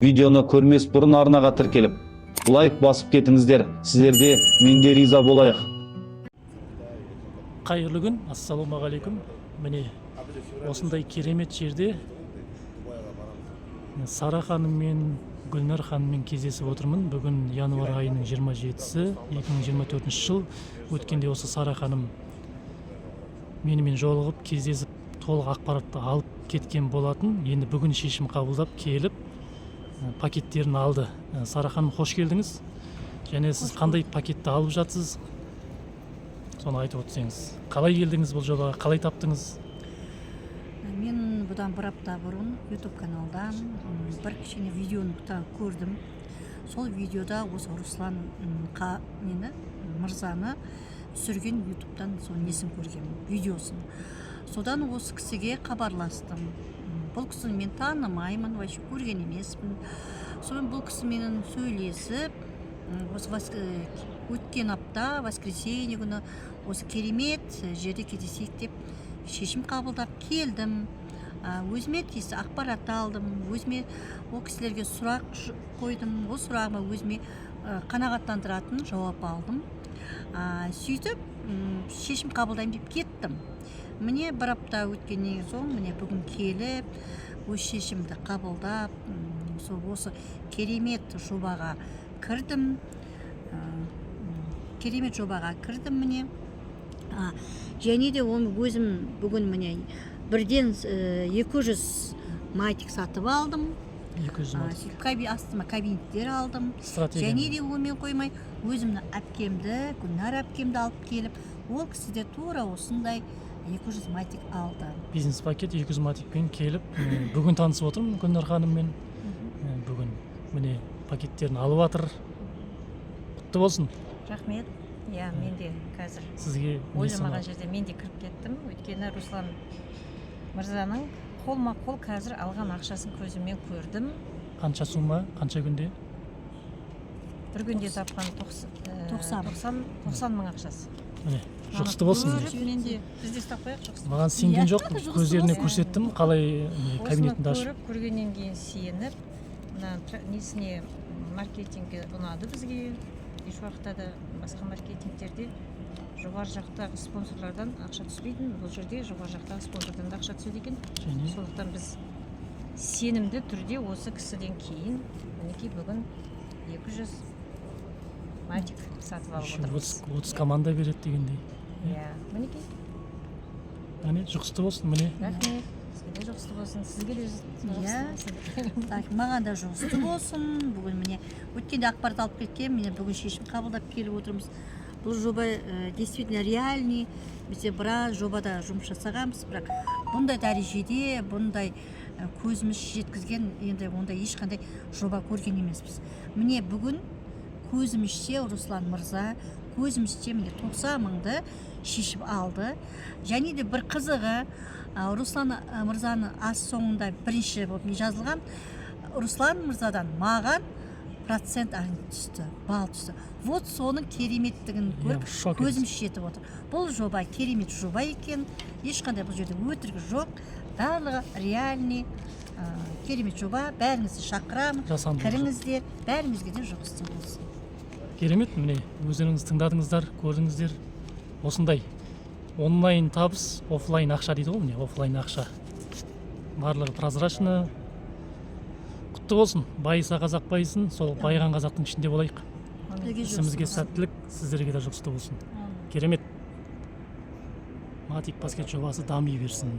Видеоны көрмес бұрын арнаға тіркеліп, лайк басып кетіңіздер, сіздерде мен де риза болайық. Қайырлы күн, ассалаумағалейкум. Міне осындай керемет жерде Сара ханым мен Гүлнар ханыммен кездесіп отырмын. Бүгін январ айының 27-сі 2024 жыл. Өткенде осы Сара ханым менімен жолығып кездесіп толық ақпаратты алып кеткен болатын. Енді бүгін шешім қабылдап келіп пакеттерін алды. Сара ханым, қош келдіңіз. Және сіз қандай пакетті алып жатсыз? Соны айтып өтсеңіз. Қалай келдіңіз бұл жобаға? Қалай таптыңыз? Мен бұдан бір апта бұрын YouTube каналдан бір кішкене видеоны көрдім. Сол видеода осы Руслан мырзаны түсірген YouTube'дан соның несін көргем, видеосын. Содан осы кісіге хабарластым. Бұл кісіні мен танымаймын, вообще көрген емеспін. Содан бұл кісімен сөйлесіп, осы өткен апта, воскресенье күні осы керемет жерде кездесейік деп шешім қабылдап келдім. Өзіме тиісті ақпарат алдым, өзіме ол кісілерге сұрақ қойдым, ол сұрағыма өзіме қанағаттандыратын жауап алдым. Сөйтіп шешім қабылдайым деп кеттім. Міне бір апта өткеннен соң, міне бүгін келіп, өз шешімді қабылдап, осы керемет жобаға кірдім. Міне. Және де өзім бүгін міне бірден 200 матик сатып алдым. 200 матик. Астыма кабинеттер алдым. Және де онымен қоймай, өзімнің әпкемді, Гүлнар әпкемді алып келіп, ол кісі де тура осындай 200 матик алды. Бизнес пакет 200 матикпен келіп, бүгін танысып отырмын Гүлнар ханыммен. Бүгін міне пакеттерін алып жатыр. Құтты болсын. Рахмет. Мен де қазір сізге ойламаған жерде мен де кіріп кеттім. Өйткені Руслан мырзаның қолма-қол қазір алған ақшасын көзіммен көрдім. Қанша сумма, қанша күнде? Бір күнде тапқан 90 мың ақшасы. Міне, жұғысты болсын. Мен де бізде ұстап қояқ жұғысты. Маған сенген жоқ, көздеріне көрсеттім, қалай кабинетінде ашып. Осыны көргеннен кейін сеніп, несіне маркетингі ұнады бізге. Еш уақытта да басқа маркетингтерде жоғары жақтағы спонсорлардан ақша түспейтін, бұл жерде жоғары жақтағы спонсордан да ақша түседі екен. Сондықтан біз сенімді түрде осы кісіден кейін мінекей бүгін 200 матик сатып алып отырмыз. 30 команда береді дегендей. Мінекей. Әне, жұғысты болсын, міне. Рахмет. Сізге де жұғысты болсын, сізге де жұғысты болсын. Маған да жұғысты болсын. Бүгін міне өткенде ақпарат алып кеткен, міне бүгін шешім қабылдап келіп отырмыз. Бұл жоба действительно реальный. Бізде біраз жобада жұмыс жасағанбыз, бірақ бұндай дәрежеде, бұндай көзіміз жеткізген, енді ондай ешқандай жоба көрген емеспіз. Міне бүгін көзімізше Руслан мырза, көзімізше міне 90 мыңды шешіп алды. Және де бір қызығы, Руслан мырзаны ас соңында бірінші болып жазылған, Руслан мырзадан маған процент түсті, бал түсті. Вот соның кереметтігін көріп, көзіміз жетіп отыр. Бұл жоба керемет жоба екен, ешқандай бұл жерде өтірік жоқ, барлығы реальный керемет жоба. Бәріңізді шақырамын, кіріңіздер, бәріңізге де жұғысты болсын. Керемет, міне, өздеріңіз тыңдадыңыздар, көрдіңіздер. Осындай онлайн табыс, офлайн ақша дейді ғой, міне, офлайн ақша. Барлығы прозрачны. Құтты болсын, байыса қазақ байысын, сол байыған қазақтың ішінде болайық. Ісімізге сәттілік, сіздерге де жұғысты болсын. Керемет. Матик пакет жобасы дами берсін.